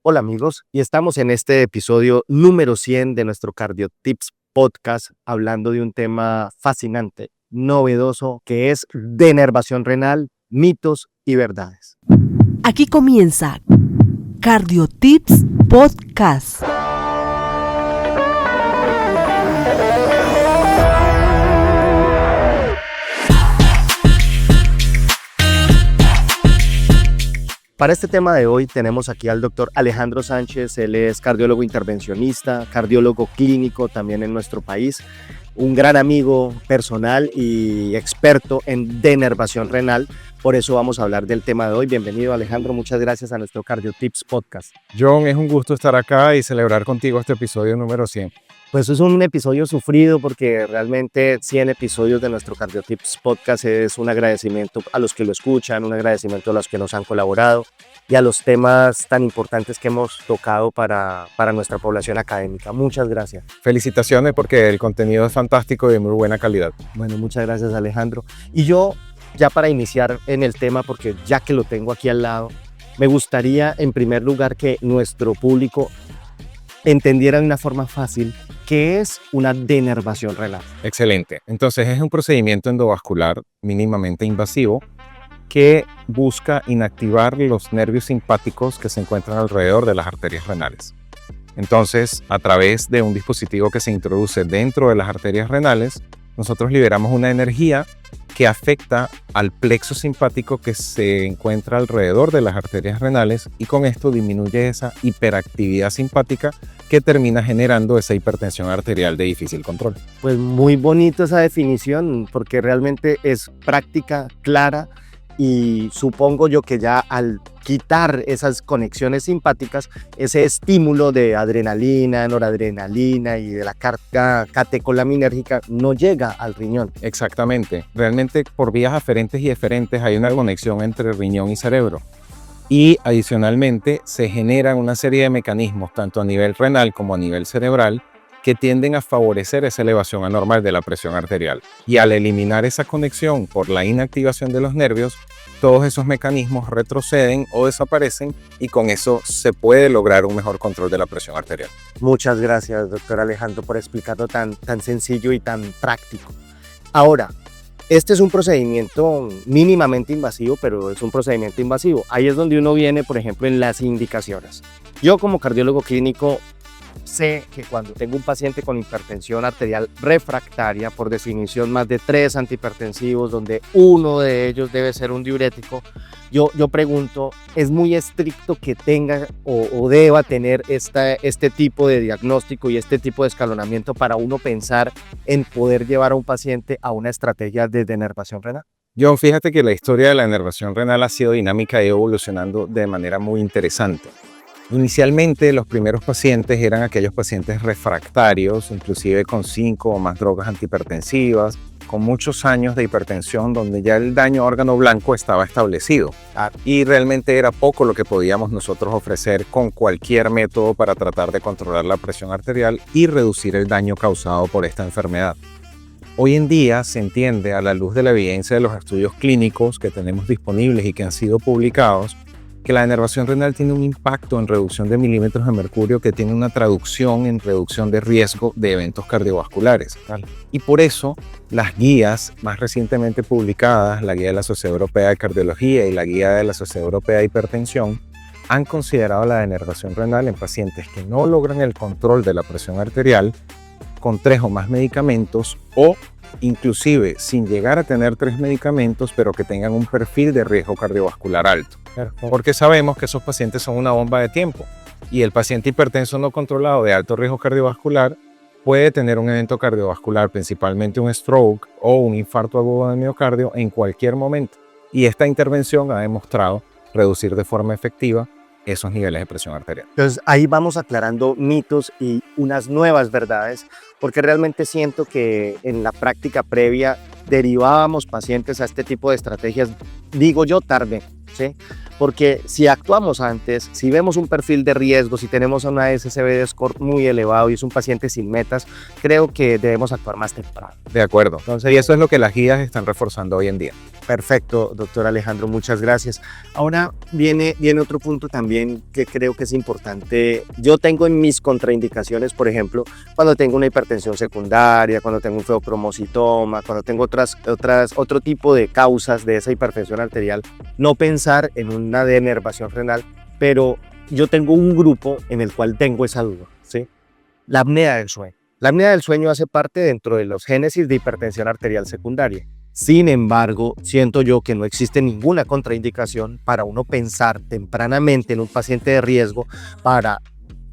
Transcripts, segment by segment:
Hola amigos, y estamos en este episodio número 100 de nuestro Cardio Tips Podcast, hablando de un tema fascinante, novedoso, que es denervación renal, mitos y verdades. Aquí comienza Cardio Tips Podcast. Para este tema de hoy tenemos aquí al doctor Alejandro Sánchez. Él es cardiólogo intervencionista, cardiólogo clínico también en nuestro país, un gran amigo personal y experto en denervación renal. Por eso vamos a hablar del tema de hoy. Bienvenido, Alejandro, muchas gracias a nuestro Cardio Tips Podcast. John, es un gusto estar acá y celebrar contigo este episodio número 100. Pues es un episodio sufrido porque realmente 100 episodios de nuestro Cardio Tips Podcast es un agradecimiento a los que lo escuchan, un agradecimiento a los que nos han colaborado y a los temas tan importantes que hemos tocado para nuestra población académica. Muchas gracias. Felicitaciones porque el contenido es fantástico y de muy buena calidad. Bueno, muchas gracias, Alejandro. Y yo, ya para iniciar en el tema, porque ya que lo tengo aquí al lado, me gustaría en primer lugar que nuestro público entendiera de una forma fácil qué es una denervación renal. Excelente. Entonces es un procedimiento endovascular mínimamente invasivo que busca inactivar los nervios simpáticos que se encuentran alrededor de las arterias renales. Entonces, a través de un dispositivo que se introduce dentro de las arterias renales, nosotros liberamos una energía que afecta al plexo simpático que se encuentra alrededor de las arterias renales y con esto disminuye esa hiperactividad simpática que termina generando esa hipertensión arterial de difícil control. Pues muy bonito esa definición porque realmente es práctica, clara, y supongo yo que ya al quitar esas conexiones simpáticas, ese estímulo de adrenalina, noradrenalina y de la carga catecolaminérgica no llega al riñón. Exactamente. Realmente por vías aferentes y eferentes hay una conexión entre riñón y cerebro. Y adicionalmente se generan una serie de mecanismos, tanto a nivel renal como a nivel cerebral, que tienden a favorecer esa elevación anormal de la presión arterial. Y al eliminar esa conexión por la inactivación de los nervios, todos esos mecanismos retroceden o desaparecen y con eso se puede lograr un mejor control de la presión arterial. Muchas gracias, doctor Alejandro, por explicarlo tan sencillo y tan práctico. Ahora, este es un procedimiento mínimamente invasivo, pero es un procedimiento invasivo. Ahí es donde uno viene, por ejemplo, en las indicaciones. Yo como cardiólogo clínico sé que cuando tengo un paciente con hipertensión arterial refractaria, por definición más de 3 antihipertensivos, donde uno de ellos debe ser un diurético, yo pregunto, ¿es muy estricto que tenga o deba tener este tipo de diagnóstico y este tipo de escalonamiento para uno pensar en poder llevar a un paciente a una estrategia de denervación renal? John, fíjate que la historia de la denervación renal ha sido dinámica y evolucionando de manera muy interesante. Inicialmente, los primeros pacientes eran aquellos pacientes refractarios, inclusive con 5 o más drogas antihipertensivas, con muchos años de hipertensión donde ya el daño a órgano blanco estaba establecido. Y realmente era poco lo que podíamos nosotros ofrecer con cualquier método para tratar de controlar la presión arterial y reducir el daño causado por esta enfermedad. Hoy en día se entiende, a la luz de la evidencia de los estudios clínicos que tenemos disponibles y que han sido publicados, que la denervación renal tiene un impacto en reducción de milímetros de mercurio que tiene una traducción en reducción de riesgo de eventos cardiovasculares. Y por eso las guías más recientemente publicadas, la guía de la Sociedad Europea de Cardiología y la guía de la Sociedad Europea de Hipertensión, han considerado la denervación renal en pacientes que no logran el control de la presión arterial con 3 o más medicamentos o inclusive sin llegar a tener 3 medicamentos, pero que tengan un perfil de riesgo cardiovascular alto. Porque sabemos que esos pacientes son una bomba de tiempo y el paciente hipertenso no controlado de alto riesgo cardiovascular puede tener un evento cardiovascular, principalmente un stroke o un infarto agudo de miocardio en cualquier momento. Y esta intervención ha demostrado reducir de forma efectiva esos niveles de presión arterial. Entonces ahí vamos aclarando mitos y unas nuevas verdades, porque realmente siento que en la práctica previa derivábamos pacientes a este tipo de estrategias, digo yo tarde, ¿sí? porque si actuamos antes, si vemos un perfil de riesgo, si tenemos una SCB score muy elevado y es un paciente sin metas, creo que debemos actuar más temprano. De acuerdo. Entonces, y eso es lo que las guías están reforzando hoy en día. Perfecto, doctor Alejandro, muchas gracias. Ahora viene otro punto también que creo que es importante. Yo tengo en mis contraindicaciones, por ejemplo, cuando tengo una hipertensión secundaria, cuando tengo un feopromocitoma, cuando tengo otro tipo de causas de esa hipertensión arterial, no pensar en una denervación renal, pero yo tengo un grupo en el cual tengo esa duda, ¿sí? La apnea del sueño. La apnea del sueño hace parte dentro de los génesis de hipertensión arterial secundaria. Sin embargo, siento yo que no existe ninguna contraindicación para uno pensar tempranamente en un paciente de riesgo para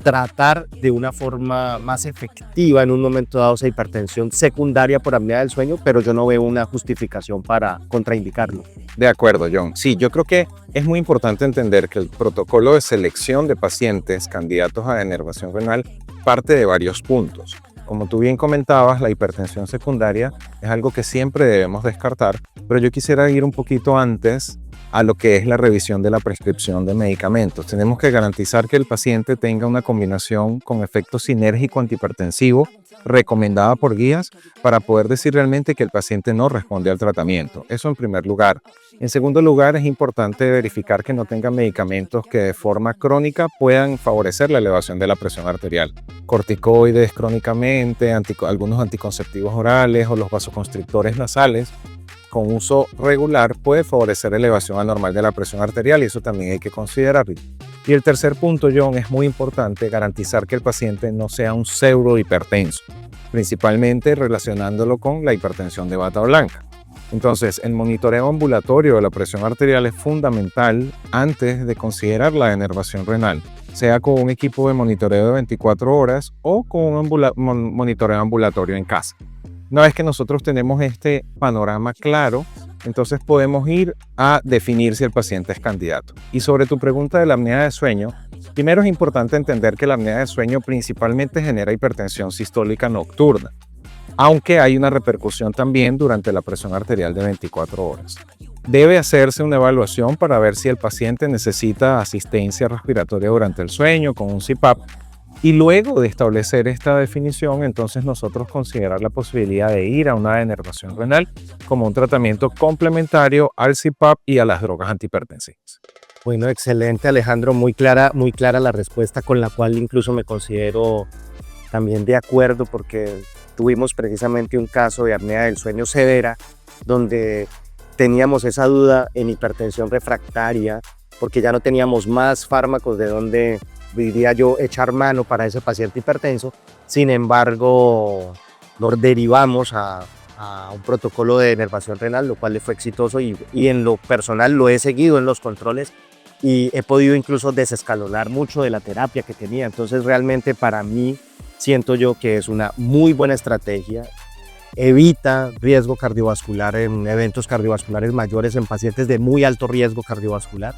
tratar de una forma más efectiva en un momento dado esa hipertensión secundaria por apnea del sueño, pero yo no veo una justificación para contraindicarlo. De acuerdo, John. Sí, yo creo que es muy importante entender que el protocolo de selección de pacientes candidatos a denervación renal parte de varios puntos. Como tú bien comentabas, la hipertensión secundaria es algo que siempre debemos descartar, pero yo quisiera ir un poquito antes a lo que es la revisión de la prescripción de medicamentos. Tenemos que garantizar que el paciente tenga una combinación con efecto sinérgico antihipertensivo recomendada por guías para poder decir realmente que el paciente no responde al tratamiento. Eso en primer lugar. En segundo lugar, es importante verificar que no tenga medicamentos que de forma crónica puedan favorecer la elevación de la presión arterial. Corticoides crónicamente, algunos anticonceptivos orales o los vasoconstrictores nasales con uso regular puede favorecer elevación anormal de la presión arterial y eso también hay que considerarlo. Y el tercer punto, John, es muy importante garantizar que el paciente no sea un pseudohipertenso, principalmente relacionándolo con la hipertensión de bata blanca. Entonces, el monitoreo ambulatorio de la presión arterial es fundamental antes de considerar la denervación renal, sea con un equipo de monitoreo de 24 horas o con un monitoreo ambulatorio en casa. Una vez que nosotros tenemos este panorama claro, entonces podemos ir a definir si el paciente es candidato. Y sobre tu pregunta de la apnea de sueño, primero es importante entender que la apnea de sueño principalmente genera hipertensión sistólica nocturna, aunque hay una repercusión también durante la presión arterial de 24 horas. Debe hacerse una evaluación para ver si el paciente necesita asistencia respiratoria durante el sueño con un CPAP. Y luego de establecer esta definición, entonces nosotros considerar la posibilidad de ir a una denervación renal como un tratamiento complementario al CPAP y a las drogas antihipertensivas. Bueno, excelente, Alejandro, muy clara la respuesta, con la cual incluso me considero también de acuerdo, porque tuvimos precisamente un caso de apnea del sueño severa donde teníamos esa duda en hipertensión refractaria porque ya no teníamos más fármacos de donde, diría yo, echar mano para ese paciente hipertenso. Sin embargo, nos derivamos a un protocolo de denervación renal, lo cual le fue exitoso y en lo personal lo he seguido en los controles y he podido incluso desescalonar mucho de la terapia que tenía. Entonces realmente para mí siento yo que es una muy buena estrategia. Evita riesgo cardiovascular en eventos cardiovasculares mayores en pacientes de muy alto riesgo cardiovascular.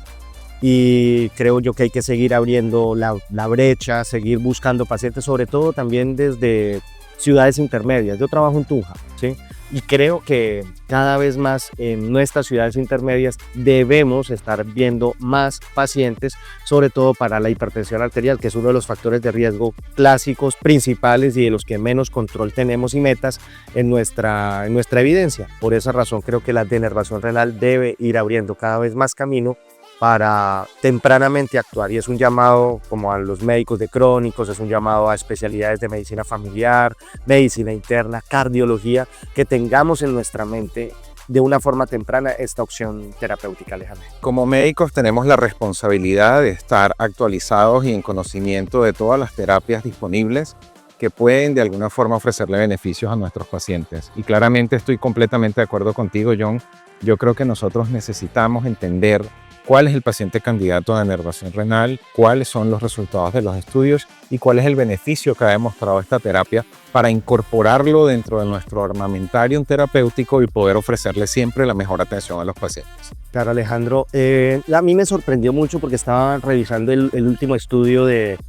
Y creo yo que hay que seguir abriendo la brecha, seguir buscando pacientes, sobre todo también desde ciudades intermedias. Yo trabajo en Tunja, ¿sí? Y creo que cada vez más en nuestras ciudades intermedias debemos estar viendo más pacientes, sobre todo para la hipertensión arterial, que es uno de los factores de riesgo clásicos, principales y de los que menos control tenemos y metas en nuestra evidencia. Por esa razón creo que la denervación renal debe ir abriendo cada vez más camino para tempranamente actuar, y es un llamado como a los médicos de crónicos, es un llamado a especialidades de medicina familiar, medicina interna, cardiología, que tengamos en nuestra mente de una forma temprana esta opción terapéutica, Alejandro. Como médicos tenemos la responsabilidad de estar actualizados y en conocimiento de todas las terapias disponibles que pueden de alguna forma ofrecerle beneficios a nuestros pacientes. Y claramente estoy completamente de acuerdo contigo, John. Yo creo que nosotros necesitamos entender cuál es el paciente candidato a denervación renal, cuáles son los resultados de los estudios y cuál es el beneficio que ha demostrado esta terapia para incorporarlo dentro de nuestro armamentario terapéutico y poder ofrecerle siempre la mejor atención a los pacientes. Claro, Alejandro. A mí me sorprendió mucho porque estaba revisando el último estudio de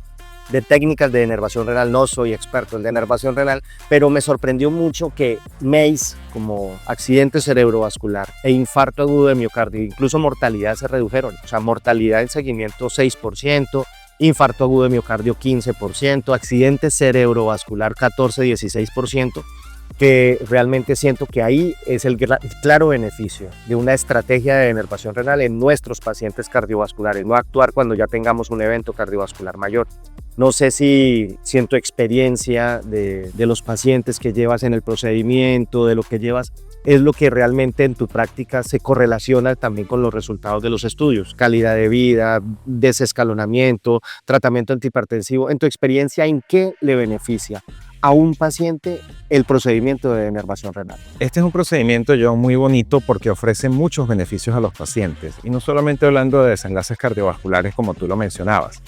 de técnicas de denervación renal, no soy experto en denervación renal, pero me sorprendió mucho que MACE, como accidente cerebrovascular e infarto agudo de miocardio, incluso mortalidad se redujeron, o sea, mortalidad en seguimiento 6%, infarto agudo de miocardio 15%, accidente cerebrovascular 14-16%, que realmente siento que ahí es el claro beneficio de una estrategia de denervación renal en nuestros pacientes cardiovasculares, no actuar cuando ya tengamos un evento cardiovascular mayor. No sé si siento experiencia de los pacientes que llevas en el procedimiento, de lo que llevas, es lo que realmente en tu práctica se correlaciona también con los resultados de los estudios, calidad de vida, desescalonamiento, tratamiento antihipertensivo. En tu experiencia, ¿en qué le beneficia a un paciente el procedimiento de denervación renal? Este es un procedimiento, John, muy bonito porque ofrece muchos beneficios a los pacientes, y no solamente hablando de desenlaces cardiovasculares como tú lo mencionabas.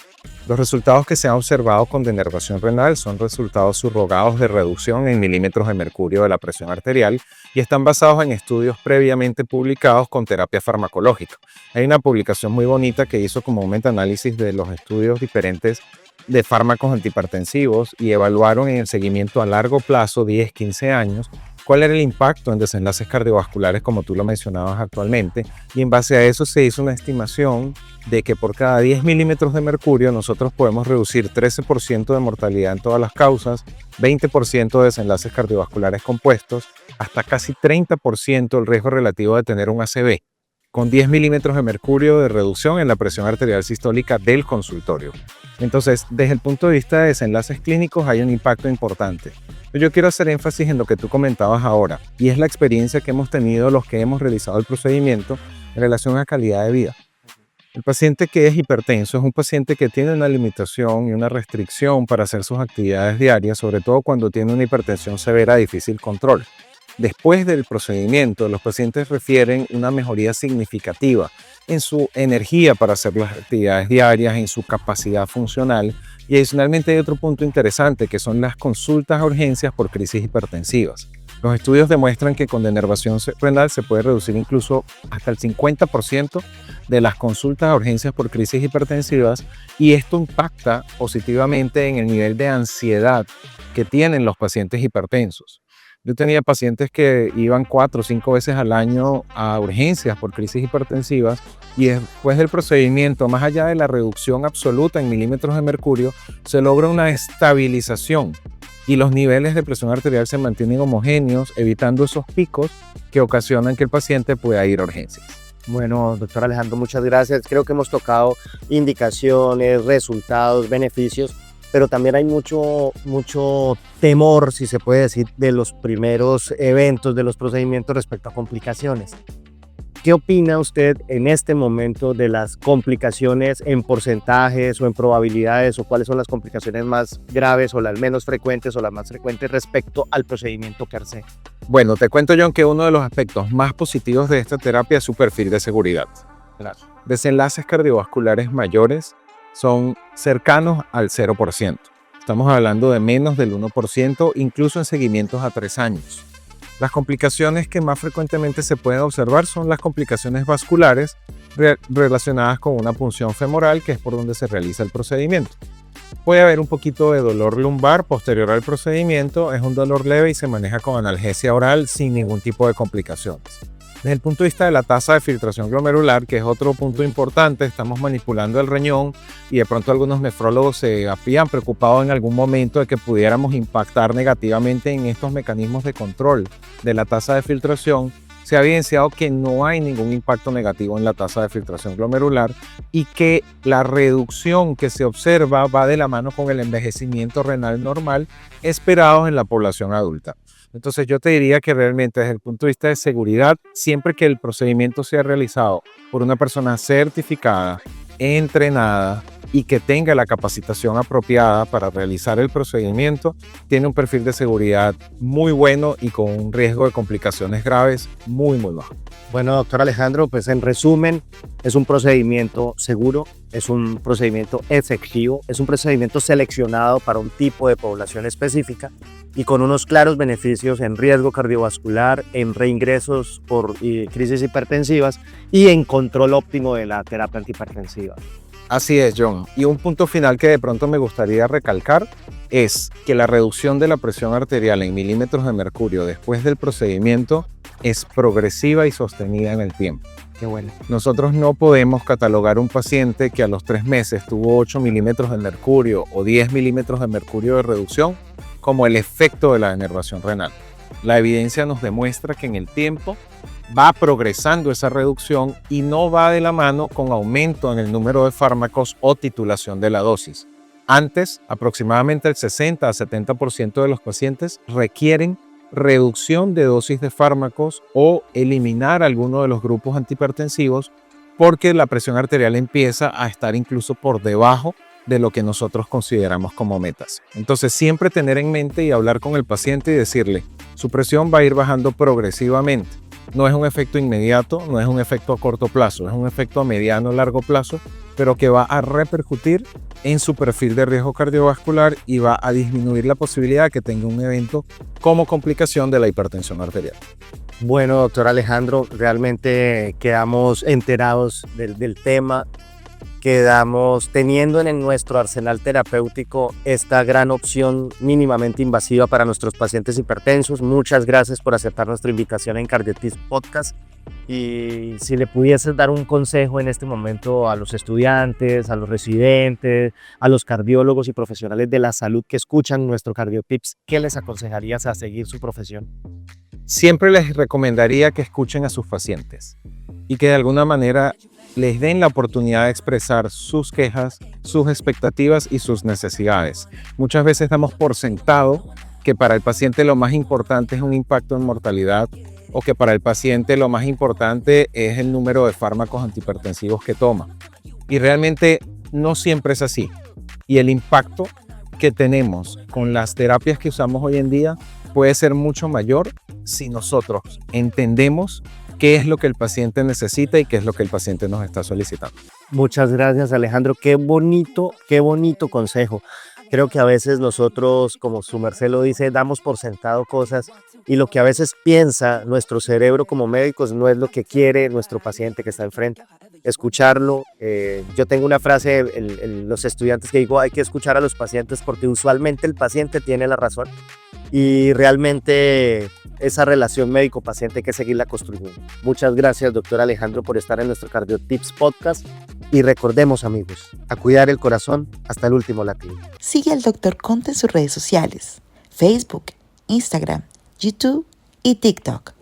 Los resultados que se han observado con denervación renal son resultados subrogados de reducción en milímetros de mercurio de la presión arterial y están basados en estudios previamente publicados con terapia farmacológica. Hay una publicación muy bonita que hizo como un metaanálisis de los estudios diferentes de fármacos antihipertensivos y evaluaron en el seguimiento a largo plazo, 10-15 años, cuál era el impacto en desenlaces cardiovasculares como tú lo mencionabas actualmente, y en base a eso se hizo una estimación de que por cada 10 milímetros de mercurio nosotros podemos reducir 13% de mortalidad en todas las causas, 20% de desenlaces cardiovasculares compuestos, hasta casi 30% el riesgo relativo de tener un ACV, con 10 milímetros de mercurio de reducción en la presión arterial sistólica del consultorio. Entonces, desde el punto de vista de desenlaces clínicos hay un impacto importante. Yo quiero hacer énfasis en lo que tú comentabas ahora, y es la experiencia que hemos tenido los que hemos realizado el procedimiento en relación a calidad de vida. El paciente que es hipertenso es un paciente que tiene una limitación y una restricción para hacer sus actividades diarias, sobre todo cuando tiene una hipertensión severa de difícil control. Después del procedimiento, los pacientes refieren una mejoría significativa en su energía para hacer las actividades diarias, en su capacidad funcional, y adicionalmente hay otro punto interesante que son las consultas a urgencias por crisis hipertensivas. Los estudios demuestran que con denervación renal se puede reducir incluso hasta el 50% de las consultas a urgencias por crisis hipertensivas, y esto impacta positivamente en el nivel de ansiedad que tienen los pacientes hipertensos. Yo tenía pacientes que iban 4 o 5 veces al año a urgencias por crisis hipertensivas, y después del procedimiento, más allá de la reducción absoluta en milímetros de mercurio, se logra una estabilización y los niveles de presión arterial se mantienen homogéneos, evitando esos picos que ocasionan que el paciente pueda ir a urgencias. Bueno, doctor Alejandro, muchas gracias. Creo que hemos tocado indicaciones, resultados, beneficios, pero también hay mucho temor, si se puede decir, de los primeros eventos, de los procedimientos respecto a complicaciones. ¿Qué opina usted en este momento de las complicaciones en porcentajes o en probabilidades, o cuáles son las complicaciones más graves o las menos frecuentes o las más frecuentes respecto al procedimiento per se? Bueno, te cuento, John, que uno de los aspectos más positivos de esta terapia es su perfil de seguridad. Claro. Desenlaces cardiovasculares mayores son cercanos al 0%. Estamos hablando de menos del 1%, incluso en seguimientos a 3 años. Las complicaciones que más frecuentemente se pueden observar son las complicaciones vasculares relacionadas con una punción femoral, que es por donde se realiza el procedimiento. Puede haber un poquito de dolor lumbar posterior al procedimiento, es un dolor leve y se maneja con analgesia oral sin ningún tipo de complicaciones. Desde el punto de vista de la tasa de filtración glomerular, que es otro punto importante, estamos manipulando el riñón y de pronto algunos nefrólogos se habían preocupado en algún momento de que pudiéramos impactar negativamente en estos mecanismos de control de la tasa de filtración. Se ha evidenciado que no hay ningún impacto negativo en la tasa de filtración glomerular y que la reducción que se observa va de la mano con el envejecimiento renal normal esperado en la población adulta. Entonces yo te diría que realmente desde el punto de vista de seguridad, siempre que el procedimiento sea realizado por una persona certificada, entrenada y que tenga la capacitación apropiada para realizar el procedimiento, tiene un perfil de seguridad muy bueno y con un riesgo de complicaciones graves muy bajo. Bueno, doctor Alejandro, pues en resumen, es un procedimiento seguro, es un procedimiento efectivo, es un procedimiento seleccionado para un tipo de población específica y con unos claros beneficios en riesgo cardiovascular, en reingresos por crisis hipertensivas y en control óptimo de la terapia antihipertensiva. Así es, John. Y un punto final que de pronto me gustaría recalcar es que la reducción de la presión arterial en milímetros de mercurio después del procedimiento es progresiva y sostenida en el tiempo. Qué bueno. Nosotros no podemos catalogar un paciente que a los 3 meses tuvo 8 milímetros de mercurio o 10 milímetros de mercurio de reducción como el efecto de la denervación renal. La evidencia nos demuestra que en el tiempo va progresando esa reducción y no va de la mano con aumento en el número de fármacos o titulación de la dosis. Antes, aproximadamente el 60 a 70% de los pacientes requieren reducción de dosis de fármacos o eliminar alguno de los grupos antihipertensivos porque la presión arterial empieza a estar incluso por debajo de lo que nosotros consideramos como metas. Entonces, siempre tener en mente y hablar con el paciente y decirle, su presión va a ir bajando progresivamente. No es un efecto inmediato, no es un efecto a corto plazo, es un efecto a mediano o largo plazo, pero que va a repercutir en su perfil de riesgo cardiovascular y va a disminuir la posibilidad de que tenga un evento como complicación de la hipertensión arterial. Bueno, doctor Alejandro, realmente quedamos enterados del tema, quedamos teniendo en nuestro arsenal terapéutico esta gran opción mínimamente invasiva para nuestros pacientes hipertensos. Muchas gracias por aceptar nuestra invitación en CardioTips Podcast. Y si le pudieses dar un consejo en este momento a los estudiantes, a los residentes, a los cardiólogos y profesionales de la salud que escuchan nuestro CardioTips, ¿qué les aconsejarías a seguir su profesión? Siempre les recomendaría que escuchen a sus pacientes y que de alguna manera les den la oportunidad de expresar sus quejas, sus expectativas y sus necesidades. Muchas veces damos por sentado que para el paciente lo más importante es un impacto en mortalidad o que para el paciente lo más importante es el número de fármacos antihipertensivos que toma. Y realmente no siempre es así. Y el impacto que tenemos con las terapias que usamos hoy en día puede ser mucho mayor si nosotros entendemos qué es lo que el paciente necesita y qué es lo que el paciente nos está solicitando. Muchas gracias, Alejandro. Qué bonito consejo. Creo que a veces nosotros, como su merced lo dice, damos por sentado cosas y lo que a veces piensa nuestro cerebro como médicos no es lo que quiere nuestro paciente que está enfrente. Escucharlo. Yo tengo una frase en los estudiantes que digo, hay que escuchar a los pacientes porque usualmente el paciente tiene la razón y realmente esa relación médico-paciente hay que seguirla construyendo. Muchas gracias, doctor Alejandro, por estar en nuestro CardioTips Podcast. Y recordemos, amigos, a cuidar el corazón hasta el último latido. Sigue al Dr. Conte en sus redes sociales, Facebook, Instagram, YouTube y TikTok.